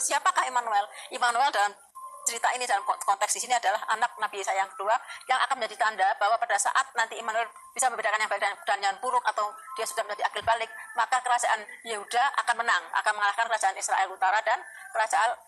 siapakah Immanuel? Immanuel dalam cerita ini, dalam konteks di sini adalah anak Nabi Yesaya yang kedua yang akan menjadi tanda bahwa pada saat nanti Immanuel bisa membedakan yang baik dan yang buruk, atau dia sudah menjadi akil balik, maka kerajaan Yehuda akan menang, akan mengalahkan kerajaan Israel Utara dan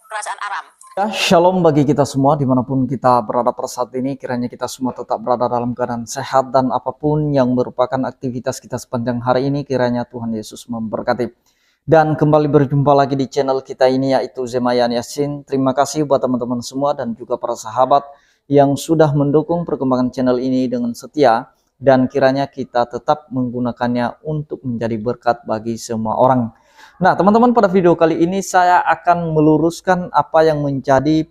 kerajaan Aram. Ya, shalom bagi kita semua dimanapun kita berada pada saat ini. Kiranya kita semua tetap berada dalam keadaan sehat, dan apapun yang merupakan aktivitas kita sepanjang hari ini, kiranya Tuhan Yesus memberkati. Dan kembali berjumpa lagi di channel kita ini, yaitu Zemayan Yasin. Terima kasih buat teman-teman semua dan juga para sahabat yang sudah mendukung perkembangan channel ini dengan setia, dan kiranya kita tetap menggunakannya untuk menjadi berkat bagi semua orang. Nah teman-teman, pada video kali ini saya akan meluruskan apa yang menjadi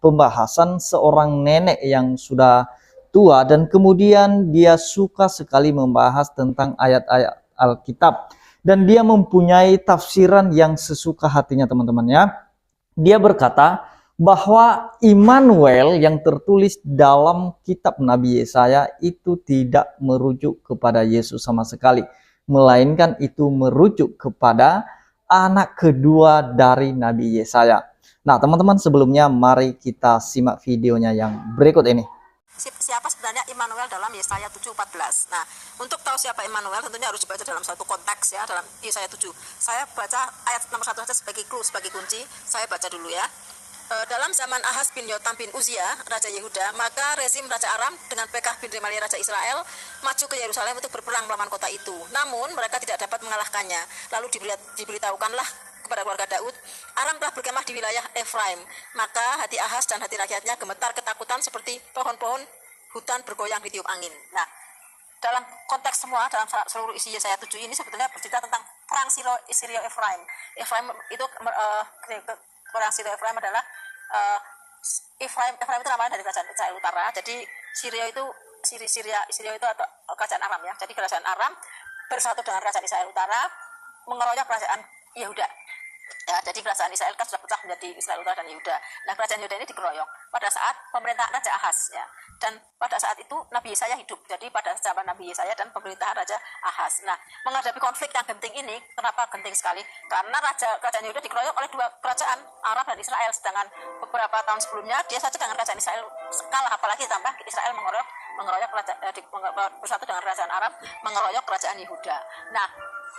pembahasan seorang nenek yang sudah tua, dan kemudian dia suka sekali membahas tentang ayat-ayat Alkitab. Dan dia mempunyai tafsiran yang sesuka hatinya teman-teman ya. Dia berkata bahwa Immanuel yang tertulis dalam kitab Nabi Yesaya itu tidak merujuk kepada Yesus sama sekali, melainkan itu merujuk kepada anak kedua dari Nabi Yesaya. Nah teman-teman, sebelumnya mari kita simak videonya yang berikut ini. Siapa sebenarnya Immanuel dalam Yesaya 7:14. Nah, untuk tahu siapa Immanuel tentunya harus dibaca dalam satu konteks ya, dalam Yesaya 7. Saya baca ayat nomor 1 saja sebagai clue, sebagai kunci. Saya baca dulu ya. Dalam zaman Ahaz bin Yotam bin Uzziah, Raja Yehuda, maka rezim Raja Aram dengan Pekah bin Remalia Raja Israel maju ke Yerusalem untuk berperang melawan kota itu. Namun mereka tidak dapat mengalahkannya. Lalu diberitahukanlah kepada keluarga Daud, Aram telah berkemah di wilayah Efraim. Maka hati Ahaz dan hati rakyatnya gemetar ketakutan seperti pohon-pohon hutan bergoyang di tiup angin. Nah, dalam konteks semua, dalam seluruh isi Yesaya 7 ini sebetulnya bercerita tentang perang Syria Efraim. Efraim itu perang Syria Efraim adalah Efraim itu namanya dari kerajaan Israel Utara. Jadi Syria itu atau kerajaan Aram ya. Jadi kerajaan Aram bersatu dengan kerajaan Israel Utara mengeroyok kerajaan Yehuda. Ya, jadi kerajaan Israel kan sudah pecah menjadi Israel Utara dan Yehuda. Nah, kerajaan Yehuda ini dikeroyok pada saat pemerintahan Raja Ahaz ya. Dan pada saat itu Nabi Yesaya hidup. Jadi pada zaman Nabi Yesaya dan pemerintahan Raja Ahaz. Nah, menghadapi konflik yang genting ini, kenapa genting sekali? Karena kerajaan Yehuda dikeroyok oleh dua kerajaan, Arab dan Israel. Sedangkan beberapa tahun sebelumnya dia saja dengan kerajaan Israel kalah, apalagi tambah Israel mengeroyok bersatu dengan kerajaan Arab mengeroyok kerajaan Yehuda. Nah,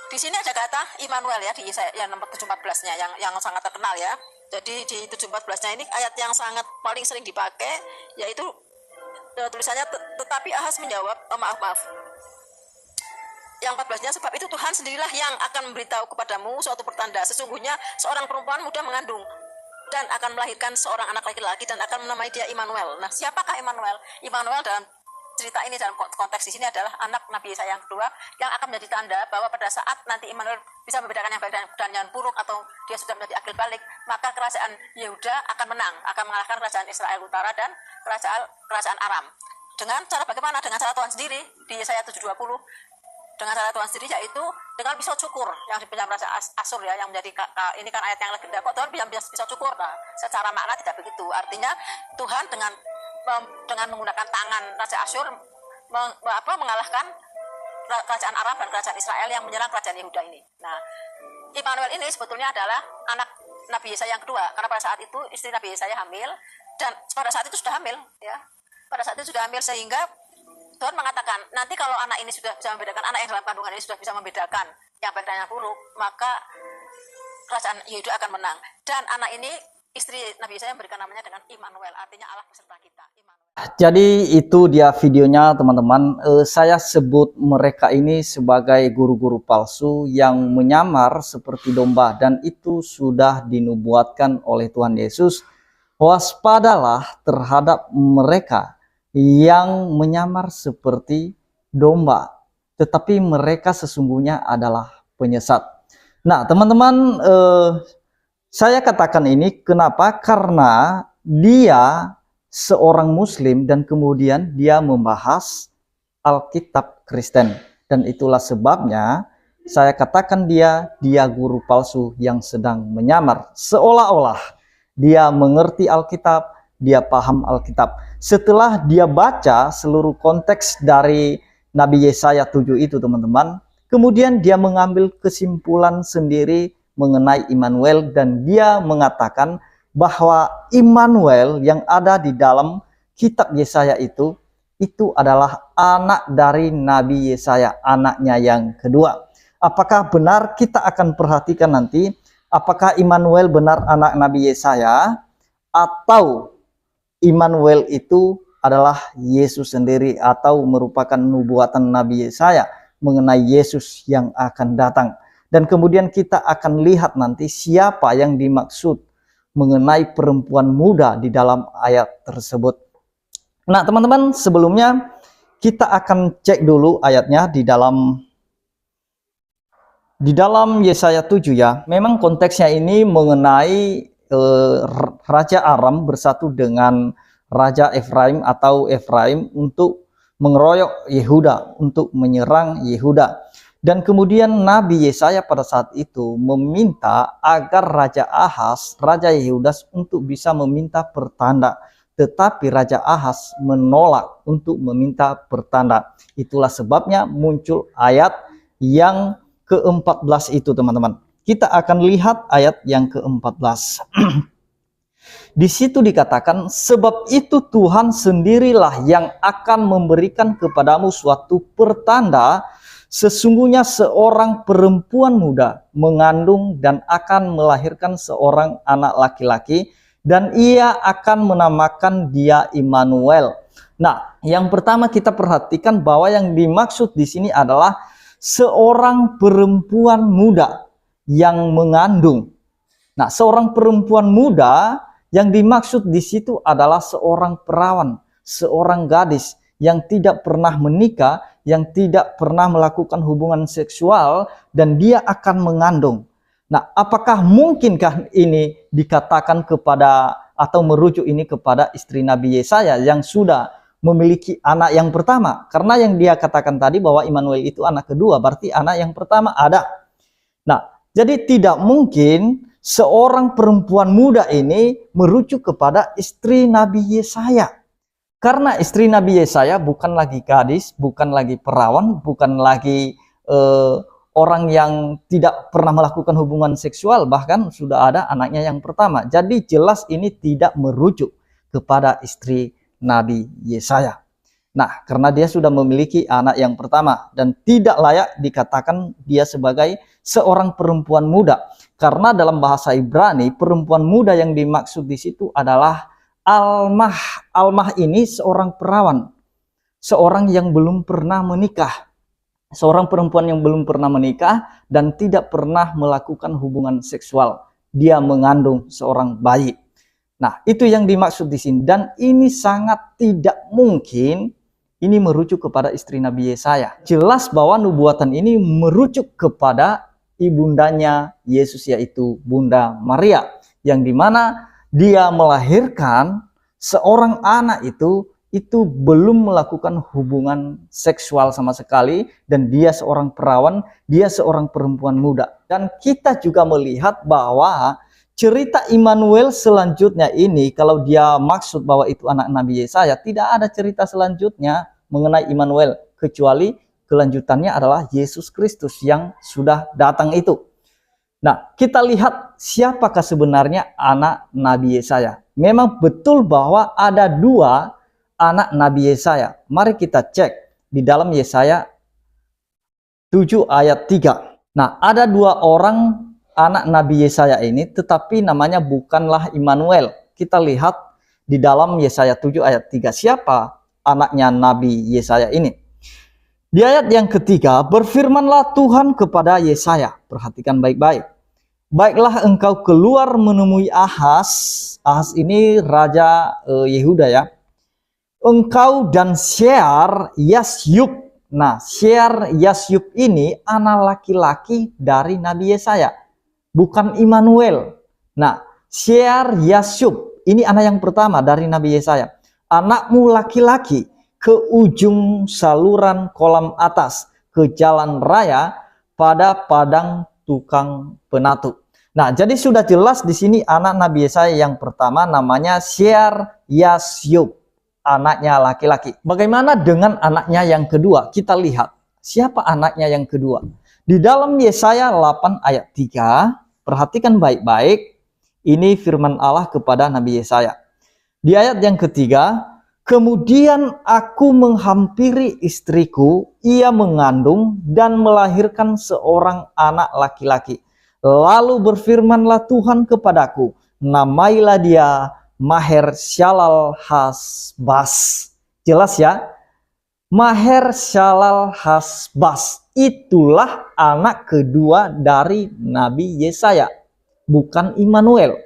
di sini ada kata Immanuel ya, di Yesaya yang nomor 7:14-nya yang sangat terkenal ya. Jadi di 7:14-nya ini ayat yang sangat paling sering dipakai, yaitu tulisannya tetapi Ahaz menjawab, maaf. Yang 14-nya, sebab itu Tuhan sendirilah yang akan memberitahu kepadamu suatu pertanda. Sesungguhnya seorang perempuan muda mengandung dan akan melahirkan seorang anak laki-laki dan akan menamai dia Immanuel. Nah, siapakah Immanuel? Immanuel dalam cerita ini, dalam konteks di sini adalah anak Nabi Yesaya yang kedua yang akan menjadi tanda bahwa pada saat nanti Immanuel bisa membedakan yang baik dan yang buruk, atau dia sudah menjadi akil balik, maka kerajaan Yehuda akan menang, akan mengalahkan kerajaan Israel Utara dan kerajaan Aram. Dengan cara bagaimana? Dengan cara Tuhan sendiri di Yesaya 7:20. Dengan cara Tuhan sendiri, yaitu dengan pisau cukur yang dipinjam Raja Asyur ya, yang menjadi ini kan ayat yang legenda. Kok Tuhan pinjam pisau cukur? Nah, secara makna tidak begitu. Artinya Tuhan dengan menggunakan tangan Raja Asyur mengalahkan kerajaan Aram dan kerajaan Israel yang menyerang kerajaan Yehuda ini. Nah, Immanuel ini sebetulnya adalah anak Nabi Yesaya yang kedua, karena pada saat itu istri Nabi Yesaya hamil, dan pada saat itu sudah hamil ya. Pada saat itu sudah hamil, sehingga Tuhan mengatakan, nanti kalau anak ini sudah bisa membedakan, anak yang dalam kandungan ini sudah bisa membedakan yang baik dan yang buruk, maka kerajaan Yehuda akan menang. Dan anak ini, istri Nabi Yesaya memberikan namanya dengan Immanuel, artinya Allah beserta kita. Jadi itu dia videonya teman-teman. Saya sebut mereka ini sebagai guru-guru palsu yang menyamar seperti domba, dan itu sudah dinubuatkan oleh Tuhan Yesus. Waspadalah terhadap mereka yang menyamar seperti domba, tetapi mereka sesungguhnya adalah penyesat. Nah teman-teman, saya katakan ini kenapa? Karena dia seorang muslim dan kemudian dia membahas Alkitab Kristen, dan itulah sebabnya saya katakan dia guru palsu yang sedang menyamar, seolah-olah dia mengerti Alkitab, dia paham Alkitab. Setelah dia baca seluruh konteks dari Nabi Yesaya 7 itu teman-teman, kemudian dia mengambil kesimpulan sendiri mengenai Immanuel, dan dia mengatakan bahwa Immanuel yang ada di dalam kitab Yesaya itu adalah anak dari Nabi Yesaya, anaknya yang kedua. Apakah benar? Kita akan perhatikan nanti apakah Immanuel benar anak Nabi Yesaya atau Immanuel itu adalah Yesus sendiri atau merupakan nubuatan Nabi Yesaya mengenai Yesus yang akan datang. Dan kemudian kita akan lihat nanti siapa yang dimaksud mengenai perempuan muda di dalam ayat tersebut. Nah, teman-teman, sebelumnya kita akan cek dulu ayatnya di dalam Yesaya 7 ya. Memang konteksnya ini mengenai Raja Aram bersatu dengan Raja Efraim atau Efraim untuk mengeroyok Yehuda, untuk menyerang Yehuda. Dan kemudian Nabi Yesaya pada saat itu meminta agar Raja Ahaz, Raja Yehuda, untuk bisa meminta pertanda. Tetapi Raja Ahaz menolak untuk meminta pertanda. Itulah sebabnya muncul ayat yang ke-14 itu, teman-teman. Kita akan lihat ayat yang ke-14. Di situ dikatakan, sebab itu Tuhan sendirilah yang akan memberikan kepadamu suatu pertanda, sesungguhnya seorang perempuan muda mengandung dan akan melahirkan seorang anak laki-laki, dan ia akan menamakan dia Immanuel. Nah, yang pertama kita perhatikan bahwa yang dimaksud di sini adalah seorang perempuan muda yang mengandung. Nah, seorang perempuan muda yang dimaksud di situ adalah seorang perawan, seorang gadis yang tidak pernah menikah, yang tidak pernah melakukan hubungan seksual, dan dia akan mengandung. Nah, apakah mungkinkah ini dikatakan kepada atau merujuk ini kepada istri Nabi Yesaya yang sudah memiliki anak yang pertama? Karena yang dia katakan tadi bahwa Immanuel itu anak kedua, berarti anak yang pertama ada. Nah, jadi tidak mungkin seorang perempuan muda ini merujuk kepada istri Nabi Yesaya. Karena istri Nabi Yesaya bukan lagi gadis, bukan lagi perawan, bukan lagi orang yang tidak pernah melakukan hubungan seksual, bahkan sudah ada anaknya yang pertama. Jadi jelas ini tidak merujuk kepada istri Nabi Yesaya. Nah, karena dia sudah memiliki anak yang pertama dan tidak layak dikatakan dia sebagai seorang perempuan muda. Karena dalam bahasa Ibrani, perempuan muda yang dimaksud di situ adalah almah. Almah ini seorang perawan, seorang yang belum pernah menikah. Seorang perempuan yang belum pernah menikah dan tidak pernah melakukan hubungan seksual. Dia mengandung seorang bayi. Nah, itu yang dimaksud di sini. Dan ini sangat tidak mungkin ini merujuk kepada istri Nabi Yesaya. Jelas bahwa nubuatan ini merujuk kepada ibundanya Yesus, yaitu Bunda Maria. Yang dimana dia melahirkan seorang anak itu belum melakukan hubungan seksual sama sekali, dan dia seorang perawan, dia seorang perempuan muda. Dan kita juga melihat bahwa cerita Immanuel selanjutnya ini, kalau dia maksud bahwa itu anak Nabi Yesaya, tidak ada cerita selanjutnya mengenai Immanuel, kecuali kelanjutannya adalah Yesus Kristus yang sudah datang itu. Nah, kita lihat siapakah sebenarnya anak Nabi Yesaya. Memang betul bahwa ada dua anak Nabi Yesaya. Mari kita cek di dalam Yesaya 7 ayat 3. Nah, ada dua orang anak Nabi Yesaya ini, tetapi namanya bukanlah Immanuel. Kita lihat di dalam Yesaya 7 ayat 3. Siapa anaknya Nabi Yesaya ini? Di ayat yang ketiga, berfirmanlah Tuhan kepada Yesaya. Perhatikan baik-baik. Baiklah engkau keluar menemui Ahaz. Ahaz ini raja Yehuda ya. Engkau dan Shear Yasyub. Nah, Shear Yasyub ini anak laki-laki dari Nabi Yesaya, bukan Immanuel. Nah, Shear Yasyub ini anak yang pertama dari Nabi Yesaya. Anakmu laki-laki ke ujung saluran kolam atas, ke jalan raya pada padang tukang penatu. Nah, jadi sudah jelas di sini anak Nabi Yesaya yang pertama namanya Shear Yasyub, anaknya laki-laki. Bagaimana dengan anaknya yang kedua? Kita lihat siapa anaknya yang kedua. Di dalam Yesaya 8 ayat 3, Perhatikan baik-baik, ini firman Allah kepada Nabi Yesaya. Di ayat yang ketiga, kemudian aku menghampiri istriku, ia mengandung dan melahirkan seorang anak laki-laki. Lalu berfirmanlah Tuhan kepadaku, namailah dia Maher-shalal-hash-baz. Jelas ya? Maher-shalal-hash-baz. Itulah anak kedua dari Nabi Yesaya, bukan Immanuel.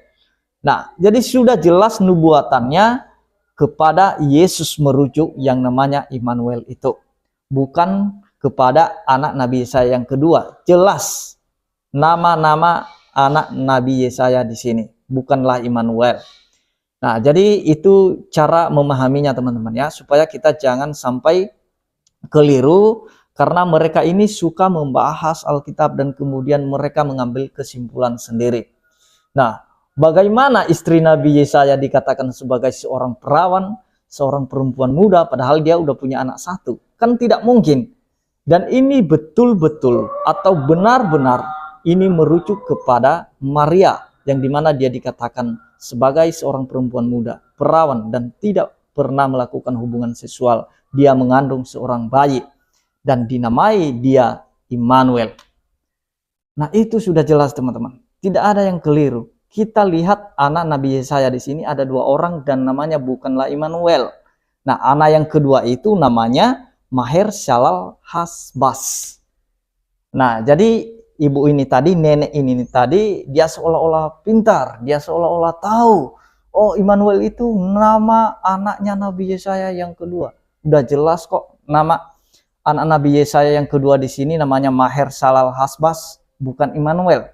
Nah, jadi sudah jelas nubuatannya kepada Yesus merujuk yang namanya Immanuel itu. Bukan kepada anak Nabi Yesaya yang kedua. Jelas nama-nama anak Nabi Yesaya di sini, bukanlah Immanuel. Nah, jadi itu cara memahaminya teman-teman ya, supaya kita jangan sampai keliru, karena mereka ini suka membahas Alkitab dan kemudian mereka mengambil kesimpulan sendiri. Nah, bagaimana istri Nabi Yesaya dikatakan sebagai seorang perawan, seorang perempuan muda, padahal dia udah punya anak satu? Kan tidak mungkin. Dan ini betul-betul atau benar-benar ini merujuk kepada Maria, yang dimana dia dikatakan sebagai seorang perempuan muda, perawan, dan tidak pernah melakukan hubungan seksual. Dia mengandung seorang bayi dan dinamai dia Immanuel. Nah, itu sudah jelas teman-teman. Tidak ada yang keliru. Kita lihat anak Nabi Yesaya di sini ada dua orang dan namanya bukanlah Immanuel. Nah, anak yang kedua itu namanya Maher-shalal-hash-baz. Nah, jadi ibu ini tadi, nenek ini tadi, dia seolah-olah pintar, dia seolah-olah tahu. Oh, Immanuel itu nama anaknya Nabi Yesaya yang kedua. Udah jelas kok nama anak Nabi Yesaya yang kedua di sini namanya Maher-shalal-hash-baz, bukan Immanuel.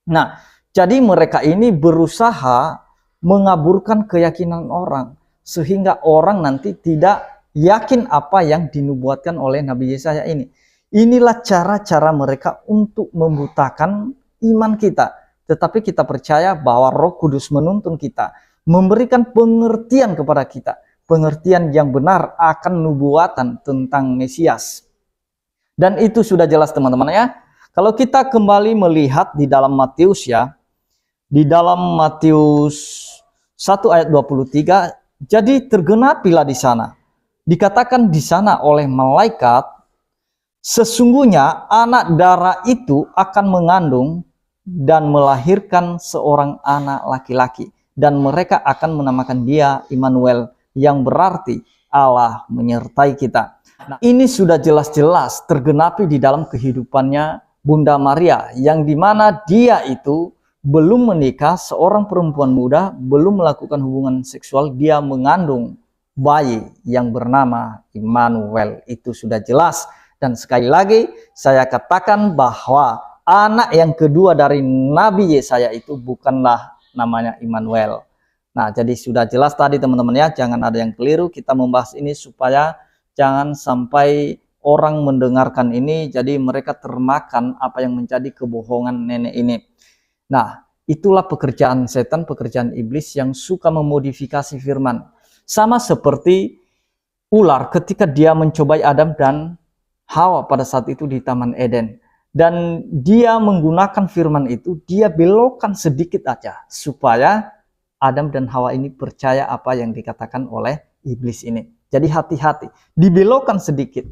Nah, jadi mereka ini berusaha mengaburkan keyakinan orang, sehingga orang nanti tidak yakin apa yang dinubuatkan oleh Nabi Yesaya ini. Inilah cara-cara mereka untuk membutakan iman kita. Tetapi kita percaya bahwa Roh Kudus menuntun kita, memberikan pengertian kepada kita, pengertian yang benar akan nubuatan tentang Mesias. Dan itu sudah jelas teman-teman ya. Kalau kita kembali melihat di dalam Matius ya, di dalam Matius 1 ayat 23, jadi tergenapilah di sana. Dikatakan di sana oleh malaikat, sesungguhnya anak darah itu akan mengandung dan melahirkan seorang anak laki-laki, dan mereka akan menamakan dia Immanuel, yang berarti Allah menyertai kita. Nah, ini sudah jelas-jelas tergenapi di dalam kehidupannya Bunda Maria, yang dimana dia itu belum menikah, seorang perempuan muda, belum melakukan hubungan seksual, dia mengandung bayi yang bernama Immanuel. Itu sudah jelas. Dan sekali lagi saya katakan bahwa anak yang kedua dari Nabi Yesaya itu bukanlah namanya Immanuel. Nah, jadi sudah jelas tadi teman-teman ya, jangan ada yang keliru. Kita membahas ini supaya jangan sampai orang mendengarkan ini jadi mereka termakan apa yang menjadi kebohongan nenek ini. Nah, itulah pekerjaan setan, pekerjaan iblis yang suka memodifikasi firman. Sama seperti ular ketika dia mencobai Adam dan Hawa pada saat itu di Taman Eden. Dan dia menggunakan firman itu, dia belokkan sedikit aja supaya Adam dan Hawa ini percaya apa yang dikatakan oleh iblis ini. Jadi hati-hati, dibelokkan sedikit.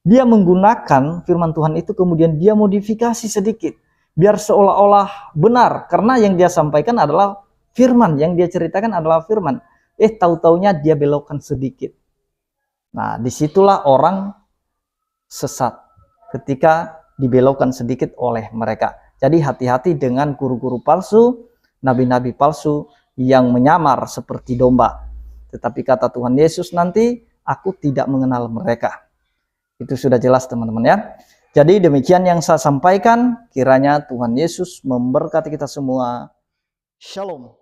Dia menggunakan firman Tuhan itu kemudian dia modifikasi sedikit. Biar seolah-olah benar, karena yang dia sampaikan adalah firman, yang dia ceritakan adalah firman. Tahu-taunya dia belokkan sedikit. Nah, disitulah orang sesat ketika dibelokkan sedikit oleh mereka. Jadi hati-hati dengan guru-guru palsu, nabi-nabi palsu yang menyamar seperti domba. Tetapi kata Tuhan Yesus nanti, aku tidak mengenal mereka. Itu sudah jelas teman-teman ya. Jadi demikian yang saya sampaikan, kiranya Tuhan Yesus memberkati kita semua. Shalom.